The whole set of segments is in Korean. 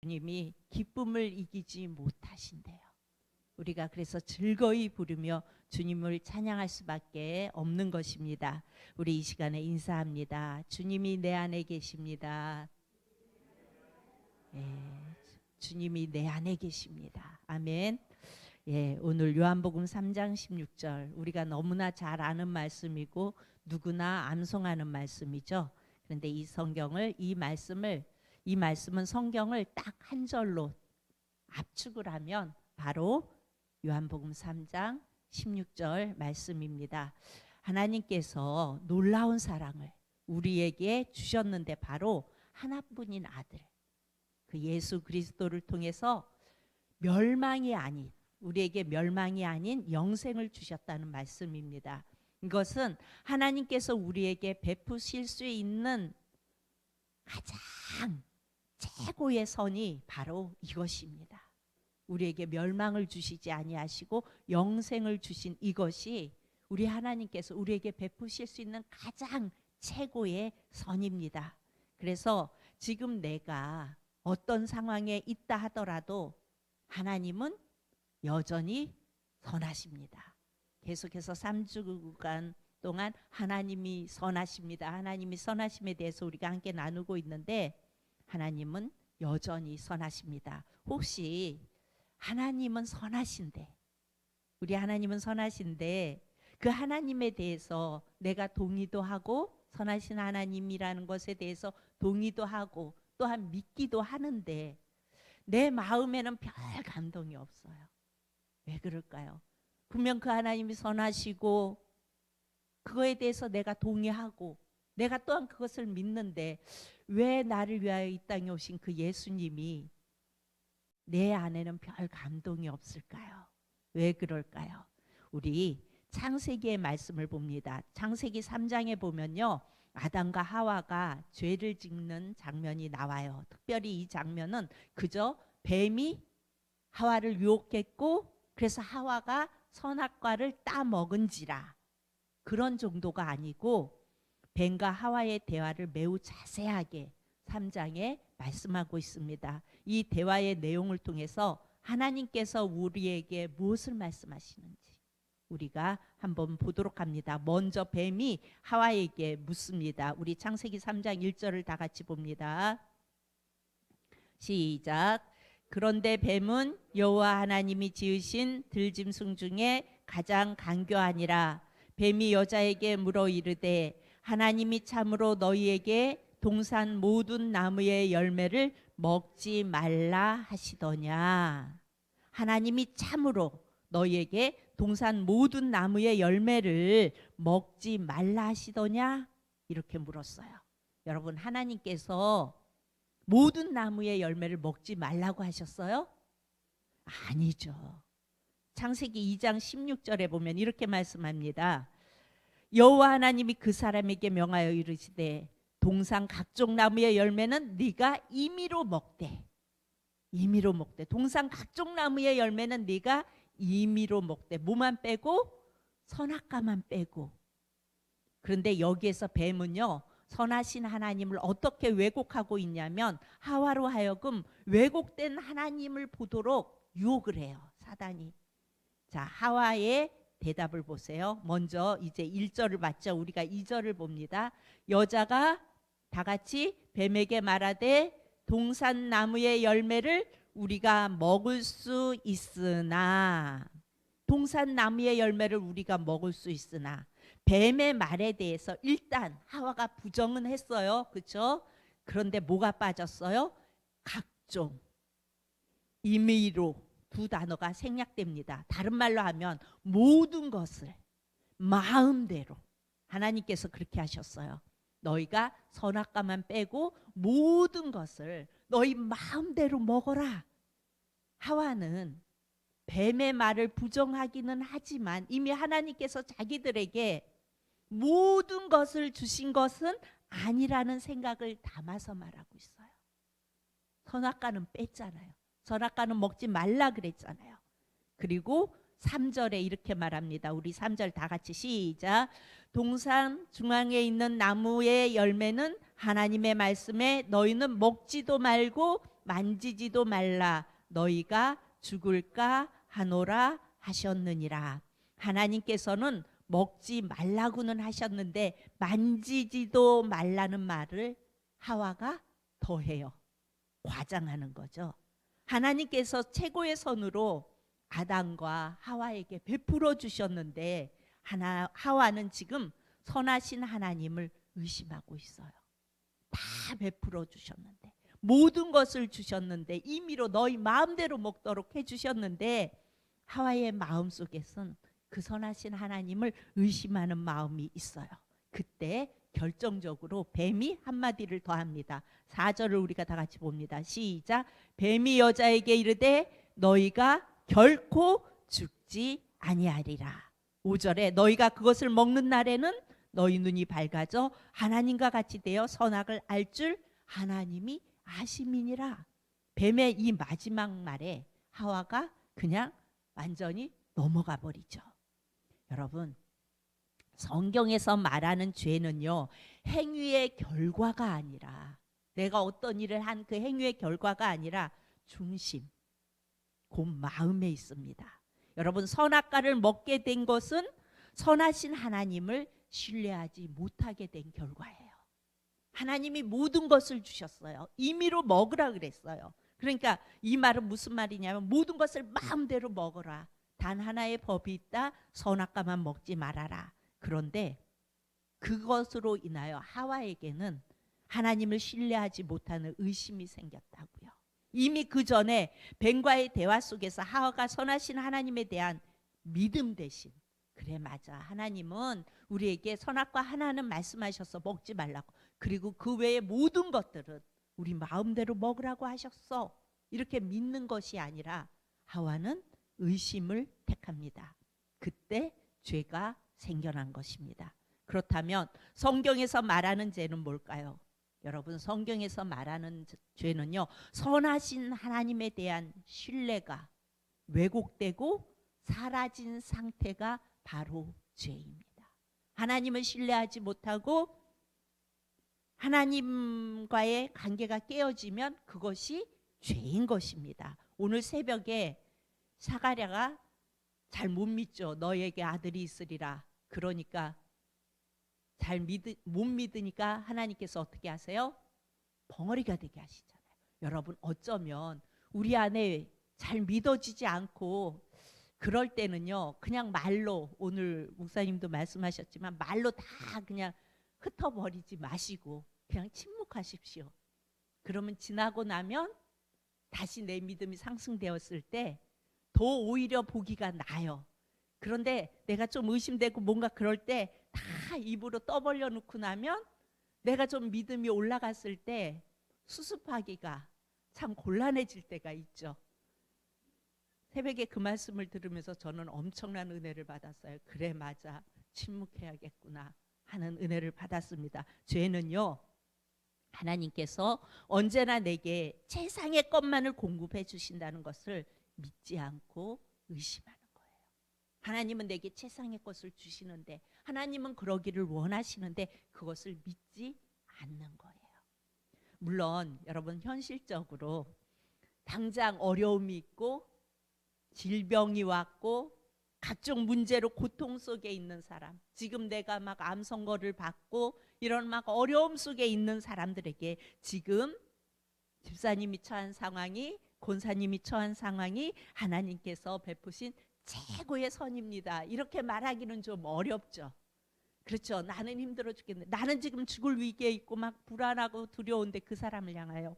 주님이 기쁨을 이기지 못하신대요. 우리가 그래서 즐거이 부르며 주님을 찬양할 수밖에 없는 것입니다. 우리 이 시간에 인사합니다. 주님이 내 안에 계십니다. 예, 주님이 내 안에 계십니다. 아멘. 예, 오늘 요한복음 3장 16절 우리가 너무나 잘 아는 말씀이고 누구나 암송하는 말씀이죠. 그런데 이 말씀은 성경을 딱 한 절로 압축을 하면 바로 요한복음 3장 16절 말씀입니다. 하나님께서 놀라운 사랑을 우리에게 주셨는데 바로 하나뿐인 아들 그 예수 그리스도를 통해서 우리에게 멸망이 아닌 영생을 주셨다는 말씀입니다. 이것은 하나님께서 우리에게 베푸실 수 있는 가장 최고의 선이 바로 이것입니다. 우리에게 멸망을 주시지 아니하시고 영생을 주신 이것이 우리 하나님께서 우리에게 베푸실 수 있는 가장 최고의 선입니다. 그래서 지금 내가 어떤 상황에 있다 하더라도 하나님은 여전히 선하십니다. 계속해서 3주간 동안 하나님이 선하십니다. 하나님이 선하심에 대해서 우리가 함께 나누고 있는데 하나님은 여전히 선하십니다. 혹시 하나님은 선하신데 우리 하나님은 선하신데 그 하나님에 대해서 내가 동의도 하고 선하신 하나님이라는 것에 대해서 동의도 하고 또한 믿기도 하는데 내 마음에는 별 감동이 없어요. 왜 그럴까요? 분명 그 하나님이 선하시고 그거에 대해서 내가 동의하고 내가 또한 그것을 믿는데 왜 나를 위하여 이 땅에 오신 그 예수님이 내 안에는 별 감동이 없을까요? 왜 그럴까요? 우리 창세기의 말씀을 봅니다. 창세기 3장에 보면요, 아담과 하와가 죄를 짓는 장면이 나와요. 특별히 이 장면은 그저 뱀이 하와를 유혹했고 그래서 하와가 선악과를 따먹은지라 그런 정도가 아니고 뱀과 하와의 대화를 매우 자세하게 3장에 말씀하고 있습니다. 이 대화의 내용을 통해서 하나님께서 우리에게 무엇을 말씀하시는지 우리가 한번 보도록 합니다. 먼저 뱀이 하와에게 묻습니다. 우리 창세기 3장 1절을 다 같이 봅니다. 시작. 그런데 뱀은 여호와 하나님이 지으신 들짐승 중에 가장 간교하니라. 뱀이 여자에게 물어 이르되 하나님이 참으로 너희에게 동산 모든 나무의 열매를 먹지 말라 하시더냐. 하나님이 참으로 너희에게 동산 모든 나무의 열매를 먹지 말라 하시더냐? 이렇게 물었어요. 여러분, 하나님께서 모든 나무의 열매를 먹지 말라고 하셨어요? 아니죠. 창세기 2장 16절에 보면 이렇게 말씀합니다. 여호와 하나님이 그 사람에게 명하여 이르시되 동산 각종 나무의 열매는 네가 임의로 먹되 동산 각종 나무의 열매는 네가 임의로 먹되 뭐만 빼고 선악과만 빼고. 그런데 여기에서 뱀은요 선하신 하나님을 어떻게 왜곡하고 있냐면 하와로 하여금 왜곡된 하나님을 보도록 유혹을 해요. 사단이. 자, 하와의 대답을 보세요. 먼저 이제 1절을 봤죠. 우리가 2절을 봅니다. 여자가 다 같이 뱀에게 말하되 동산 나무의 열매를 우리가 먹을 수 있으나 동산 나무의 열매를 우리가 먹을 수 있으나 뱀의 말에 대해서 일단 하와가 부정은 했어요. 그렇죠? 그런데 뭐가 빠졌어요? 각종 임의로 두 단어가 생략됩니다. 다른 말로 하면 모든 것을 마음대로 하나님께서 그렇게 하셨어요. 너희가 선악과만 빼고 모든 것을 너희 마음대로 먹어라. 하와는 뱀의 말을 부정하기는 하지만 이미 하나님께서 자기들에게 모든 것을 주신 것은 아니라는 생각을 담아서 말하고 있어요. 선악과는 뺐잖아요. 선악과는 먹지 말라 그랬잖아요. 그리고 3절에 이렇게 말합니다. 우리 3절 다 같이 시작. 동산 중앙에 있는 나무의 열매는 하나님의 말씀에 너희는 먹지도 말고 만지지도 말라 너희가 죽을까 하노라 하셨느니라. 하나님께서는 먹지 말라고는 하셨는데 만지지도 말라는 말을 하와가 더해요. 과장하는 거죠. 하나님께서 최고의 선으로 아담과 하와에게 베풀어 주셨는데 하와는 지금 선하신 하나님을 의심하고 있어요. 다 베풀어 주셨는데, 모든 것을 주셨는데, 임의로 너희 마음대로 먹도록 해주셨는데 하와의 마음속에선 그 선하신 하나님을 의심하는 마음이 있어요. 그때 결정적으로 뱀이 한마디를 더합니다. 4절을 우리가 다 같이 봅니다. 시작. 뱀이 여자에게 이르되 너희가 결코 죽지 아니하리라. 5절에 너희가 그것을 먹는 날에는 너희 눈이 밝아져 하나님과 같이 되어 선악을 알 줄 하나님이 아심이니라. 뱀의 이 마지막 말에 하와가 그냥 완전히 넘어가 버리죠. 여러분, 성경에서 말하는 죄는요, 행위의 결과가 아니라, 내가 어떤 일을 한 그 행위의 결과가 아니라 중심, 곧 마음에 있습니다. 여러분, 선악과를 먹게 된 것은 선하신 하나님을 신뢰하지 못하게 된 결과예요. 하나님이 모든 것을 주셨어요. 임의로 먹으라 그랬어요. 그러니까 이 말은 무슨 말이냐면 모든 것을 마음대로 먹어라. 단 하나의 법이 있다. 선악과만 먹지 말아라. 그런데 그것으로 인하여 하와에게는 하나님을 신뢰하지 못하는 의심이 생겼다고요. 이미 그 전에 뱀과의 대화 속에서 하와가 선하신 하나님에 대한 믿음 대신, 그래 맞아, 하나님은 우리에게 선악과 하나는 말씀하셔서 먹지 말라고, 그리고 그 외의 모든 것들은 우리 마음대로 먹으라고 하셨어, 이렇게 믿는 것이 아니라 하와는 의심을 택합니다. 그때 죄가 생겨난 것입니다. 그렇다면 성경에서 말하는 죄는 뭘까요? 여러분, 성경에서 말하는 죄는요, 선하신 하나님에 대한 신뢰가 왜곡되고 사라진 상태가 바로 죄입니다. 하나님을 신뢰하지 못하고 하나님과의 관계가 깨어지면 그것이 죄인 것입니다. 오늘 새벽에 사가랴가 잘 못 믿죠. 너에게 아들이 있으리라. 그러니까 못 믿으니까 하나님께서 어떻게 하세요? 벙어리가 되게 하시잖아요. 여러분, 어쩌면 우리 안에 잘 믿어지지 않고 그럴 때는요, 그냥 말로, 오늘 목사님도 말씀하셨지만 말로 다 그냥 흩어버리지 마시고 그냥 침묵하십시오. 그러면 지나고 나면 다시 내 믿음이 상승되었을 때 더 오히려 보기가 나아요. 그런데 내가 좀 의심되고 뭔가 그럴 때 다 입으로 떠벌려 놓고 나면 내가 좀 믿음이 올라갔을 때 수습하기가 참 곤란해질 때가 있죠. 새벽에 그 말씀을 들으면서 저는 엄청난 은혜를 받았어요. 그래 맞아, 침묵해야겠구나 하는 은혜를 받았습니다. 죄는요, 하나님께서 언제나 내게 세상의 것만을 공급해 주신다는 것을 믿지 않고 의심하는 거예요. 하나님은 내게 세상의 것을 주시는데, 하나님은 그러기를 원하시는데 그것을 믿지 않는 거예요. 물론 여러분, 현실적으로 당장 어려움이 있고 질병이 왔고 각종 문제로 고통 속에 있는 사람, 지금 내가 막 암 선고를 받고 이런 막 어려움 속에 있는 사람들에게 지금 집사님이 처한 상황이, 권사님이 처한 상황이 하나님께서 베푸신 최고의 선입니다, 이렇게 말하기는 좀 어렵죠. 그렇죠. 나는 힘들어 죽겠는데, 나는 지금 죽을 위기에 있고 막 불안하고 두려운데 그 사람을 향하여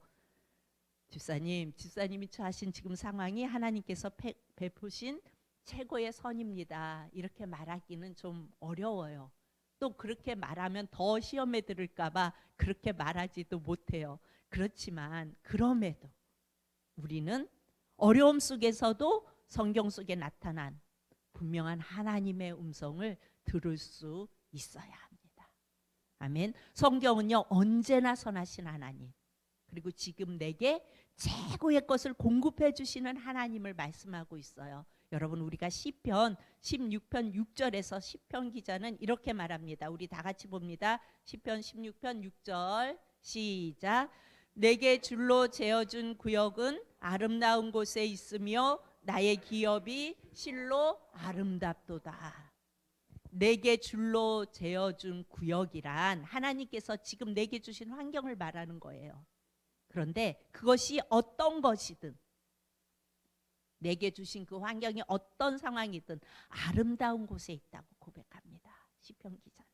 집사님이 처하신 지금 상황이 하나님께서 베푸신 최고의 선입니다, 이렇게 말하기는 좀 어려워요. 또 그렇게 말하면 더 시험에 들을까 봐 그렇게 말하지도 못해요. 그렇지만 그럼에도 우리는 어려움 속에서도 성경 속에 나타난 분명한 하나님의 음성을 들을 수 있어야 합니다. 아멘. 성경은요, 언제나 선하신 하나님, 그리고 지금 내게 최고의 것을 공급해 주시는 하나님을 말씀하고 있어요. 여러분, 우리가 시편 16편 6절에서 시편 기자는 이렇게 말합니다. 우리 다 같이 봅니다. 시편 16편 6절 시작. 내게 줄로 재어준 구역은 아름다운 곳에 있으며 나의 기업이 실로 아름답도다. 내게 줄로 재어준 구역이란 하나님께서 지금 내게 주신 환경을 말하는 거예요. 그런데 그것이 어떤 것이든, 내게 주신 그 환경이 어떤 상황이든 아름다운 곳에 있다고 고백합니다. 시편 기자는.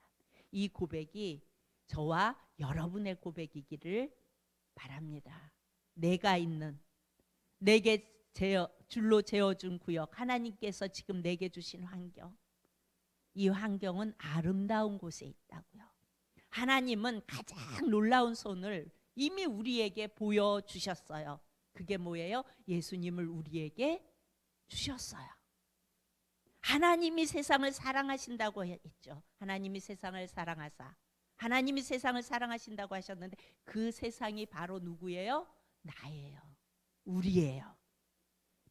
이 고백이 저와 여러분의 고백이기를 바랍니다. 내가 있는, 내게 줄로 재어준 구역, 하나님께서 지금 내게 주신 환경, 이 환경은 아름다운 곳에 있다고요. 하나님은 가장 놀라운 손을 이미 우리에게 보여주셨어요. 그게 뭐예요? 예수님을 우리에게 주셨어요. 하나님이 세상을 사랑하신다고 했죠. 하나님이 세상을 사랑하사, 하나님이 세상을 사랑하신다고 하셨는데 그 세상이 바로 누구예요? 나예요. 우리예요.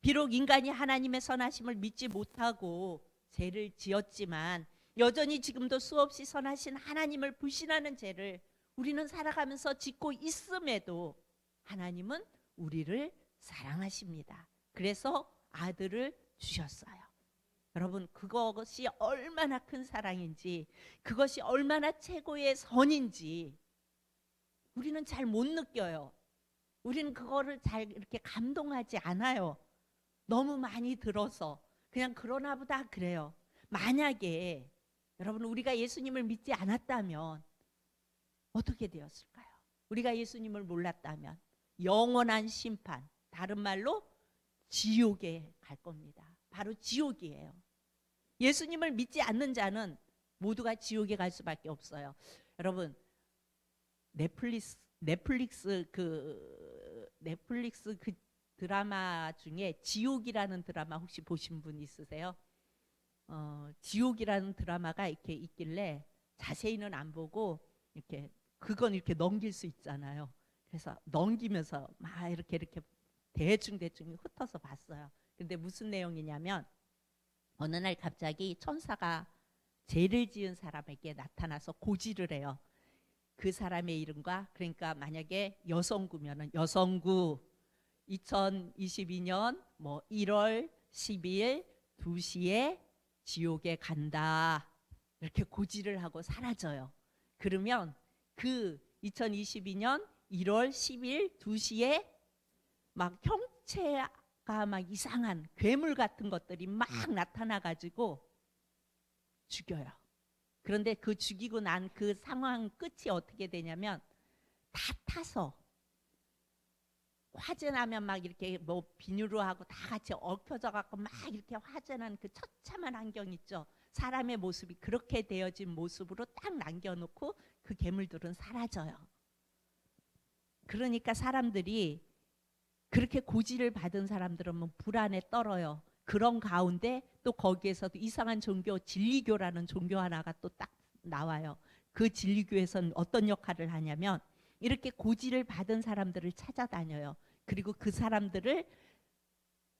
비록 인간이 하나님의 선하심을 믿지 못하고 죄를 지었지만 여전히 지금도 수없이 선하신 하나님을 불신하는 죄를 우리는 살아가면서 짓고 있음에도 하나님은 우리를 사랑하십니다. 그래서 아들을 주셨어요. 여러분, 그것이 얼마나 큰 사랑인지, 그것이 얼마나 최고의 선인지 우리는 잘 못 느껴요. 우리는 그거를 잘 이렇게 감동하지 않아요. 너무 많이 들어서 그냥 그러나 보다 그래요. 만약에 여러분 우리가 예수님을 믿지 않았다면 어떻게 되었을까요? 우리가 예수님을 몰랐다면 영원한 심판, 다른 말로 지옥에 갈 겁니다. 바로 지옥이에요. 예수님을 믿지 않는 자는 모두가 지옥에 갈 수밖에 없어요. 여러분, 넷플릭스 그 드라마 중에 지옥이라는 드라마 혹시 보신 분 있으세요? 지옥이라는 드라마가 이렇게 있길래 자세히는 안 보고 이렇게 그건 이렇게 넘길 수 있잖아요. 그래서 넘기면서 막 이렇게 대충 흩어서 봤어요. 근데 무슨 내용이냐면 어느 날 갑자기 천사가 죄를 지은 사람에게 나타나서 고지를 해요. 그 사람의 이름과, 그러니까 만약에 여성구면은 여성구 2022년 뭐 1월 12일 2시에 지옥에 간다. 이렇게 고지를 하고 사라져요. 그러면 그 2022년 1월 10일 2시에 막 형체가 막 이상한 괴물 같은 것들이 막 나타나 가지고 죽여요. 그런데 그 죽이고 난 그 상황 끝이 어떻게 되냐면 다 타서 화재 나면 막 이렇게 뭐 비누로 하고 다 같이 얽혀져 갖고 막 이렇게 화재 난 그 처참한 환경 있죠. 사람의 모습이 그렇게 되어진 모습으로 딱 남겨놓고 그 괴물들은 사라져요. 그러니까 사람들이 그렇게 고지를 받은 사람들은 뭐 불안에 떨어요. 그런 가운데 또 거기에서도 이상한 종교 진리교라는 종교 하나가 또 딱 나와요. 그 진리교에서는 어떤 역할을 하냐면 이렇게 고지를 받은 사람들을 찾아다녀요. 그리고 그 사람들을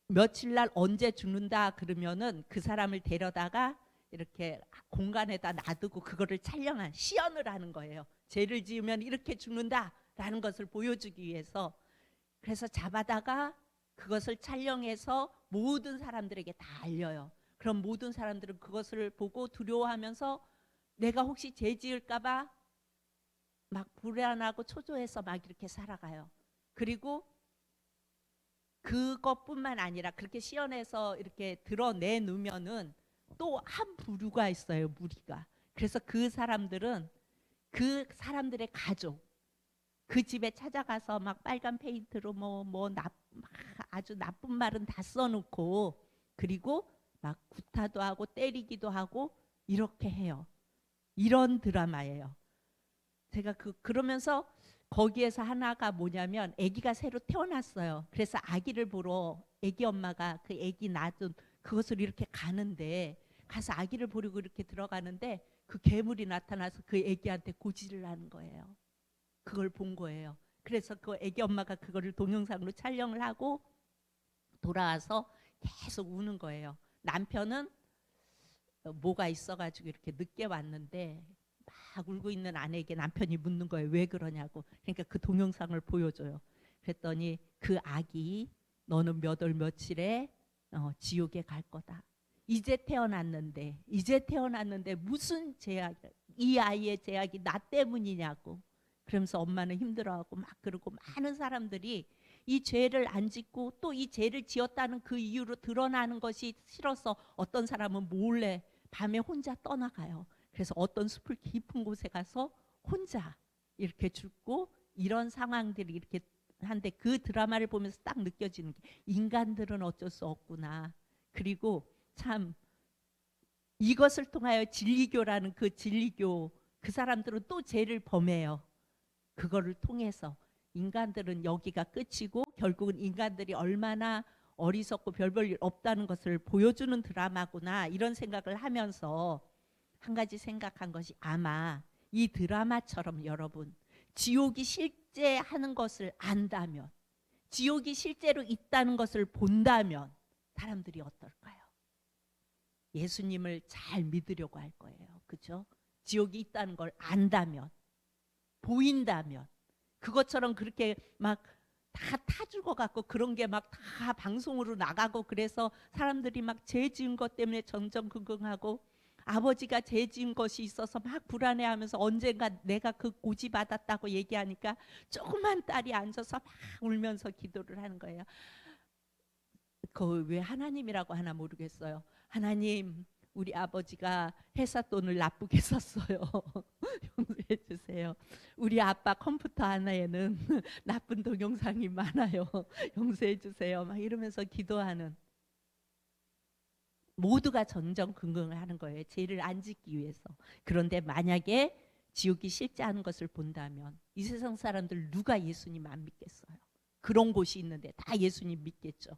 며칠 날 언제 죽는다 그러면은 그 사람을 데려다가 이렇게 공간에다 놔두고 그거를 촬영한 시연을 하는 거예요. 죄를 지으면 이렇게 죽는다라는 것을 보여주기 위해서. 그래서 잡아다가 그것을 촬영해서 모든 사람들에게 다 알려요. 그럼 모든 사람들은 그것을 보고 두려워하면서 내가 혹시 죄 지을까봐 막 불안하고 초조해서 막 이렇게 살아가요. 그리고 그것뿐만 아니라 그렇게 시연해서 이렇게 드러내 놓으면은 또 한 부류가 있어요. 무리가. 그래서 그 사람들은 그 사람들의 가족, 그 집에 찾아가서 막 빨간 페인트로 아주 나쁜 말은 다 써놓고 그리고 막 구타도 하고 때리기도 하고 이렇게 해요. 이런 드라마예요. 제가 그러면서 거기에서 하나가 뭐냐면 아기가 새로 태어났어요. 그래서 아기를 보러 아기 엄마가 그 아기 낳은 그것을 이렇게 가는데 가서 아기를 보려고 이렇게 들어가는데 그 괴물이 나타나서 그 아기한테 고지를 하는 거예요. 그걸 본 거예요. 그래서 그 아기 엄마가 그거를 동영상으로 촬영을 하고 돌아와서 계속 우는 거예요. 남편은 뭐가 있어가지고 이렇게 늦게 왔는데 막 막 울고 있는 아내에게 남편이 묻는 거예요. 왜 그러냐고. 그러니까 그 동영상을 보여줘요. 그랬더니 그 아기 너는 몇 월 며칠에 지옥에 갈 거다. 이제 태어났는데 무슨 제약, 이 아이의 제약이 나 때문이냐고. 그러면서 엄마는 힘들어하고 막 그러고 많은 사람들이 이 죄를 안 짓고 또 이 죄를 지었다는 그 이유로 드러나는 것이 싫어서 어떤 사람은 몰래 밤에 혼자 떠나가요. 그래서 어떤 숲을 깊은 곳에 가서 혼자 이렇게 죽고 이런 상황들이 이렇게 한데 그 드라마를 보면서 딱 느껴지는 게 인간들은 어쩔 수 없구나. 그리고 참 이것을 통하여 진리교라는 그 진리교 그 사람들은 또 죄를 범해요. 그거를 통해서 인간들은 여기가 끝이고 결국은 인간들이 얼마나 어리석고 별 볼 일 없다는 것을 보여주는 드라마구나 이런 생각을 하면서 한 가지 생각한 것이 아마 이 드라마처럼 여러분 지옥이 실제 하는 것을 안다면 지옥이 실제로 있다는 것을 본다면 사람들이 어떨까요? 예수님을 잘 믿으려고 할 거예요. 그죠? 지옥이 있다는 걸 안다면 보인다면 그것처럼 그렇게 막 다 타줄 것 같고 그런 게 막 다 방송으로 나가고 그래서 사람들이 막 죄 지은 것 때문에 전전긍긍하고 아버지가 죄 지은 것이 있어서 막 불안해하면서 언젠가 내가 그 고지 받았다고 얘기하니까 조그만 딸이 앉아서 막 울면서 기도를 하는 거예요. 그 왜 하나님이라고 하나 모르겠어요. 하나님, 우리 아버지가 회사 돈을 나쁘게 썼어요. 용서해 주세요. 우리 아빠 컴퓨터 하나에는 나쁜 동영상이 많아요. 용서해 주세요. 막 이러면서 기도하는 모두가 전전긍긍을 하는 거예요. 죄를 안 짓기 위해서. 그런데 만약에 지옥이 실제하는 것을 본다면 이 세상 사람들 누가 예수님 안 믿겠어요? 그런 곳이 있는데 다 예수님 믿겠죠.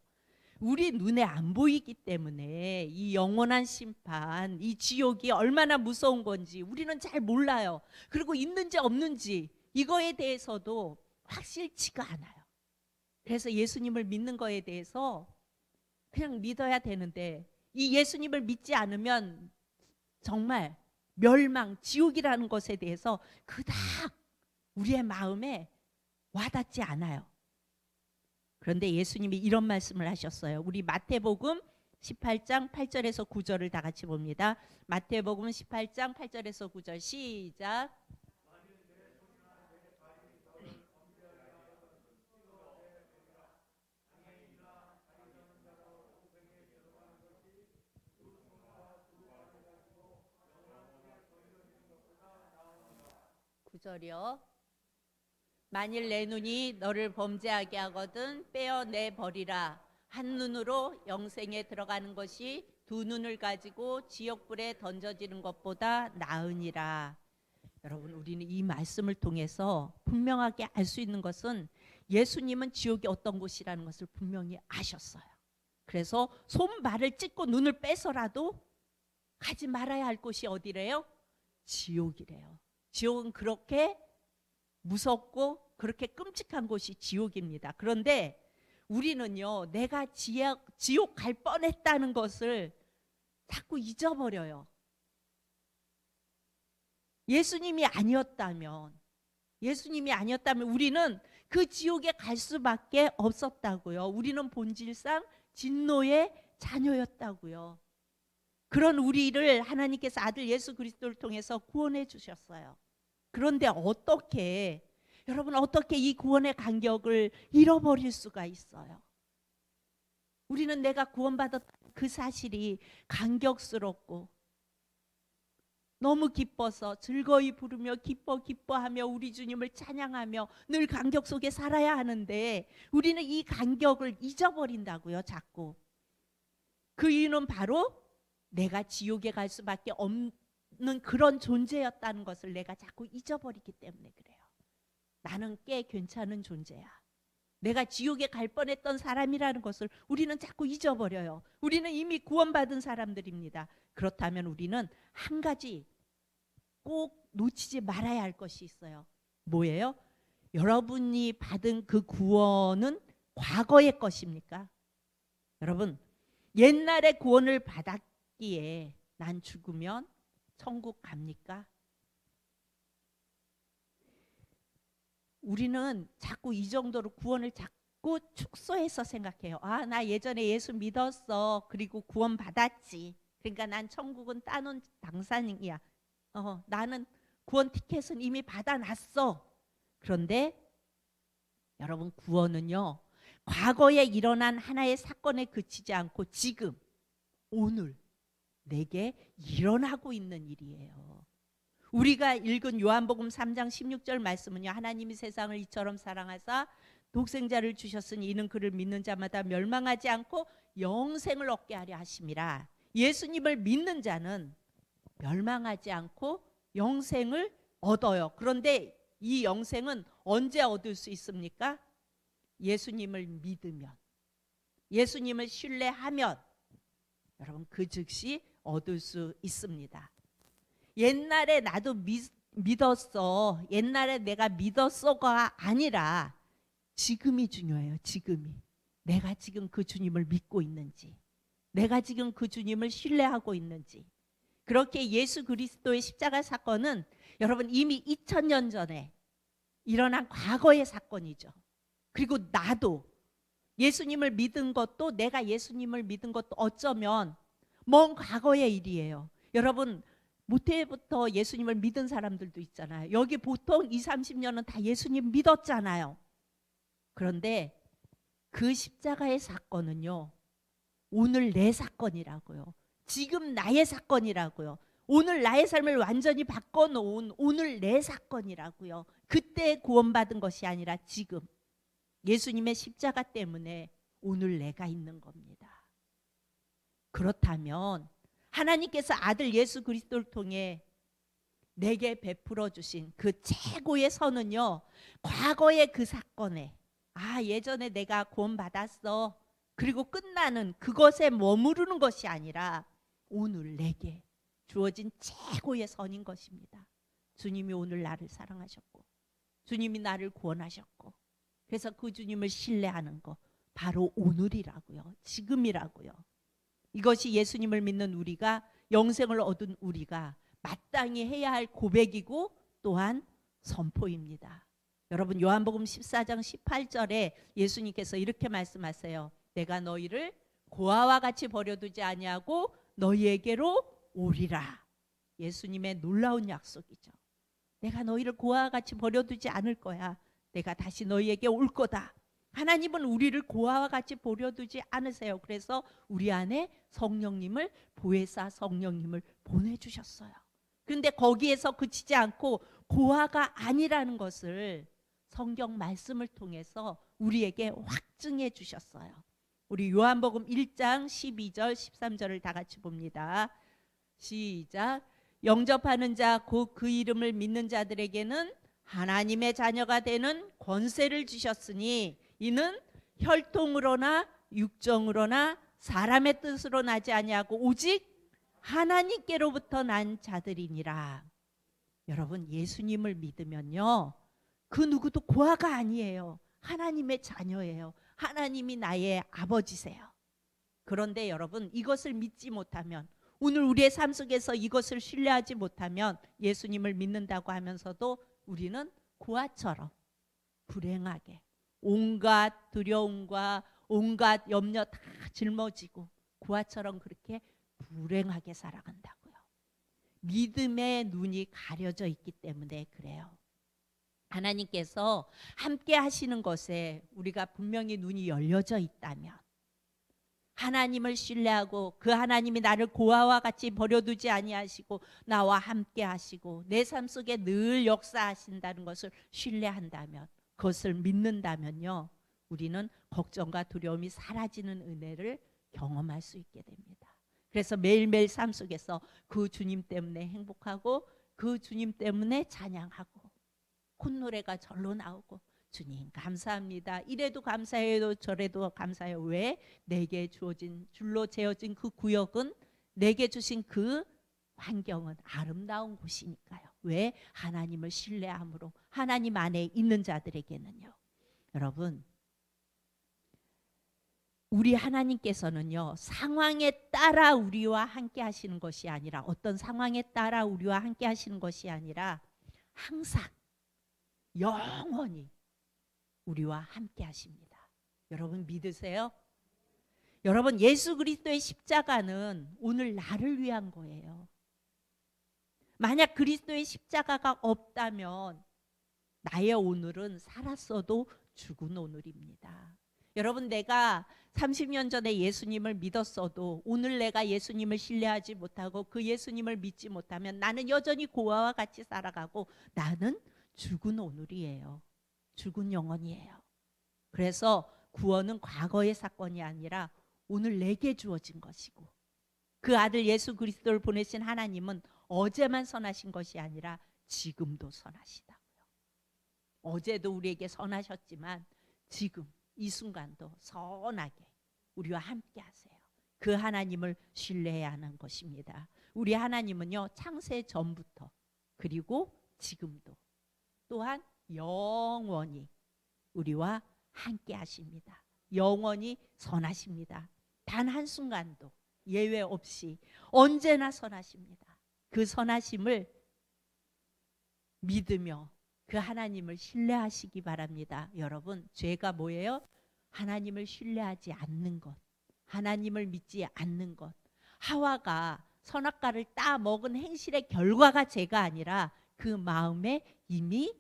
우리 눈에 안 보이기 때문에 이 영원한 심판, 이 지옥이 얼마나 무서운 건지 우리는 잘 몰라요. 그리고 있는지 없는지 이거에 대해서도 확실치가 않아요. 그래서 예수님을 믿는 거에 대해서 그냥 믿어야 되는데 이 예수님을 믿지 않으면 정말 멸망, 지옥이라는 것에 대해서 그닥 우리의 마음에 와닿지 않아요. 그런데 예수님이 이런 말씀을 하셨어요. 우리 마태복음 18장 8절에서 9절을 다 같이 봅니다. 마태복음 18장 8절에서 9절 시작. 9절이요. 만일 내 눈이 너를 범죄하게 하거든 빼어내 버리라. 한 눈으로 영생에 들어가는 것이 두 눈을 가지고 지옥불에 던져지는 것보다 나으니라. 여러분, 우리는 이 말씀을 통해서 분명하게 알 수 있는 것은 예수님은 지옥이 어떤 곳이라는 것을 분명히 아셨어요. 그래서 손발을 찢고 눈을 빼서라도 가지 말아야 할 곳이 어디래요? 지옥이래요. 지옥은 그렇게 무섭고 그렇게 끔찍한 곳이 지옥입니다. 그런데 우리는요, 내가 지옥 갈 뻔했다는 것을 자꾸 잊어버려요. 예수님이 아니었다면 우리는 그 지옥에 갈 수밖에 없었다고요. 우리는 본질상 진노의 자녀였다고요. 그런 우리를 하나님께서 아들 예수 그리스도를 통해서 구원해 주셨어요. 그런데 여러분 어떻게 이 구원의 간격을 잃어버릴 수가 있어요? 우리는 내가 구원받았 그 사실이 감격스럽고 너무 기뻐서 즐거이 부르며 기뻐하며 우리 주님을 찬양하며 늘 감격 속에 살아야 하는데 우리는 이 감격을 잊어버린다고요. 자꾸. 그 이유는 바로 내가 지옥에 갈 수밖에 없는 그런 존재였다는 것을 내가 자꾸 잊어버리기 때문에 그래요. 나는 꽤 괜찮은 존재야. 내가 지옥에 갈 뻔했던 사람이라는 것을 우리는 자꾸 잊어버려요. 우리는 이미 구원받은 사람들입니다. 그렇다면 우리는 한 가지 꼭 놓치지 말아야 할 것이 있어요. 뭐예요? 여러분이 받은 그 구원은 과거의 것입니까? 여러분, 옛날에 구원을 받았기에 난 죽으면 천국 갑니까? 우리는 자꾸 이 정도로 구원을 자꾸 축소해서 생각해요. 아, 나 예전에 예수 믿었어. 그리고 구원 받았지. 그러니까 난 천국은 따놓은 당사자이야. 나는 구원 티켓은 이미 받아놨어. 그런데 여러분, 구원은요, 과거에 일어난 하나의 사건에 그치지 않고 지금, 오늘 내게 일어나고 있는 일이에요. 우리가 읽은 요한복음 3장 16절 말씀은요, 하나님이 세상을 이처럼 사랑하사 독생자를 주셨으니 이는 그를 믿는 자마다 멸망하지 않고 영생을 얻게 하려 하심이라. 예수님을 믿는 자는 멸망하지 않고 영생을 얻어요. 그런데 이 영생은 언제 얻을 수 있습니까? 예수님을 믿으면, 예수님을 신뢰하면 여러분 그 즉시 얻을 수 있습니다. 옛날에 나도 믿었어, 옛날에 내가 믿었어가 아니라 지금이 중요해요. 지금이. 내가 지금 그 주님을 믿고 있는지, 내가 지금 그 주님을 신뢰하고 있는지. 그렇게 예수 그리스도의 십자가 사건은 여러분 이미 2000년 전에 일어난 과거의 사건이죠. 그리고 나도 예수님을 믿은 것도, 내가 예수님을 믿은 것도 어쩌면 먼 과거의 일이에요. 여러분, 모태부터 예수님을 믿은 사람들도 있잖아요. 여기 보통 20, 30년은 다 예수님 믿었잖아요. 그런데 그 십자가의 사건은요, 오늘 내 사건이라고요. 지금 나의 사건이라고요. 오늘 나의 삶을 완전히 바꿔놓은 오늘 내 사건이라고요. 그때 구원받은 것이 아니라 지금 예수님의 십자가 때문에 오늘 내가 있는 겁니다. 그렇다면 하나님께서 아들 예수 그리스도를 통해 내게 베풀어 주신 그 최고의 선은요, 과거의 그 사건에, 예전에 내가 구원받았어, 그리고 끝나는 그것에 머무르는 것이 아니라 오늘 내게 주어진 최고의 선인 것입니다. 주님이 오늘 나를 사랑하셨고, 주님이 나를 구원하셨고, 그래서 그 주님을 신뢰하는 것, 바로 오늘이라고요. 지금이라고요. 이것이 예수님을 믿는 우리가, 영생을 얻은 우리가 마땅히 해야 할 고백이고 또한 선포입니다. 여러분, 요한복음 14장 18절에 예수님께서 이렇게 말씀하세요. 내가 너희를 고아와 같이 버려두지 아니하고 너희에게로 오리라. 예수님의 놀라운 약속이죠. 내가 너희를 고아와 같이 버려두지 않을 거야. 내가 다시 너희에게 올 거다. 하나님은 우리를 고아와 같이 버려두지 않으세요. 그래서 우리 안에 성령님을, 보혜사 성령님을 보내주셨어요. 그런데 거기에서 그치지 않고 고아가 아니라는 것을 성경 말씀을 통해서 우리에게 확증해 주셨어요. 우리 요한복음 1장 12절 13절을 다 같이 봅니다. 시작. 영접하는 자 곧 그 이름을 믿는 자들에게는 하나님의 자녀가 되는 권세를 주셨으니 이는 혈통으로나 육정으로나 사람의 뜻으로 나지 아니하고 오직 하나님께로부터 난 자들이니라. 여러분, 예수님을 믿으면요, 그 누구도 고아가 아니에요. 하나님의 자녀예요. 하나님이 나의 아버지세요. 그런데 여러분, 이것을 믿지 못하면, 오늘 우리의 삶 속에서 이것을 신뢰하지 못하면 예수님을 믿는다고 하면서도 우리는 고아처럼 불행하게 온갖 두려움과 온갖 염려 다 짊어지고 고아처럼 그렇게 불행하게 살아간다고요. 믿음의 눈이 가려져 있기 때문에 그래요. 하나님께서 함께 하시는 것에 우리가 분명히 눈이 열려져 있다면, 하나님을 신뢰하고 그 하나님이 나를 고아와 같이 버려두지 아니하시고 나와 함께 하시고 내 삶 속에 늘 역사하신다는 것을 신뢰한다면, 그것을 믿는다면요, 우리는 걱정과 두려움이 사라지는 은혜를 경험할 수 있게 됩니다. 그래서 매일매일 삶 속에서 그 주님 때문에 행복하고 그 주님 때문에 찬양하고 콧노래가 절로 나오고, 주님 감사합니다, 이래도 감사해요, 저래도 감사해요. 왜? 내게 주어진, 줄로 재어진 그 구역은, 내게 주신 그 환경은 아름다운 곳이니까요. 왜? 하나님을 신뢰함으로, 하나님 안에 있는 자들에게는요. 여러분, 우리 하나님께서는요, 상황에 따라 우리와 함께 하시는 것이 아니라, 어떤 상황에 따라 우리와 함께 하시는 것이 아니라 항상 영원히 우리와 함께 하십니다. 여러분 믿으세요? 여러분 예수 그리스도의 십자가는 오늘 나를 위한 거예요. 만약 그리스도의 십자가가 없다면 나의 오늘은 살았어도 죽은 오늘입니다. 여러분 내가 30년 전에 예수님을 믿었어도 오늘 내가 예수님을 신뢰하지 못하고 그 예수님을 믿지 못하면 나는 여전히 고아와 같이 살아가고 나는 죽은 오늘이에요. 죽은 영혼이에요. 그래서 구원은 과거의 사건이 아니라 오늘 내게 주어진 것이고 그 아들 예수 그리스도를 보내신 하나님은 어제만 선하신 것이 아니라 지금도 선하시다고요. 어제도 우리에게 선하셨지만 지금 이 순간도 선하게 우리와 함께 하세요. 그 하나님을 신뢰해야 하는 것입니다. 우리 하나님은요 창세 전부터 그리고 지금도 또한 영원히 우리와 함께 하십니다. 영원히 선하십니다. 단 한순간도 예외 없이 언제나 선하십니다. 그 선하심을 믿으며 그 하나님을 신뢰하시기 바랍니다. 여러분 죄가 뭐예요? 하나님을 신뢰하지 않는 것, 하나님을 믿지 않는 것. 하와가 선악과를 따 먹은 행실의 결과가 죄가 아니라 그 마음에 이미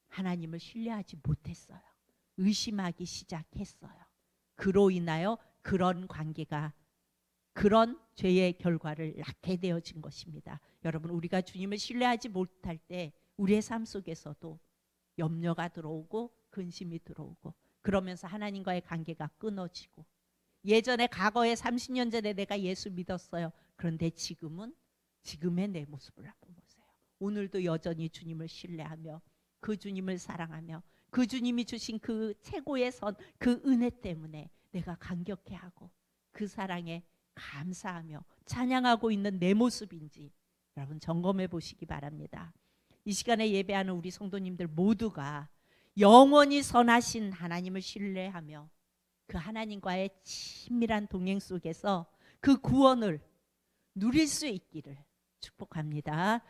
하나님을 신뢰하지 못했어요. 의심하기 시작했어요. 그로 인하여 그런 관계가 그런 죄의 결과를 낳게 되어진 것입니다. 여러분 우리가 주님을 신뢰하지 못할 때 우리의 삶 속에서도 염려가 들어오고 근심이 들어오고 그러면서 하나님과의 관계가 끊어지고 예전에 과거에 30년 전에 내가 예수 믿었어요. 그런데 지금은 지금의 내 모습을 한번 보세요. 오늘도 여전히 주님을 신뢰하며 그 주님을 사랑하며 그 주님이 주신 그 최고의 선, 그 은혜 때문에 내가 감격해하고 그 사랑에 감사하며 찬양하고 있는 내 모습인지 여러분 점검해 보시기 바랍니다. 이 시간에 예배하는 우리 성도님들 모두가 영원히 선하신 하나님을 신뢰하며 그 하나님과의 친밀한 동행 속에서 그 구원을 누릴 수 있기를 축복합니다.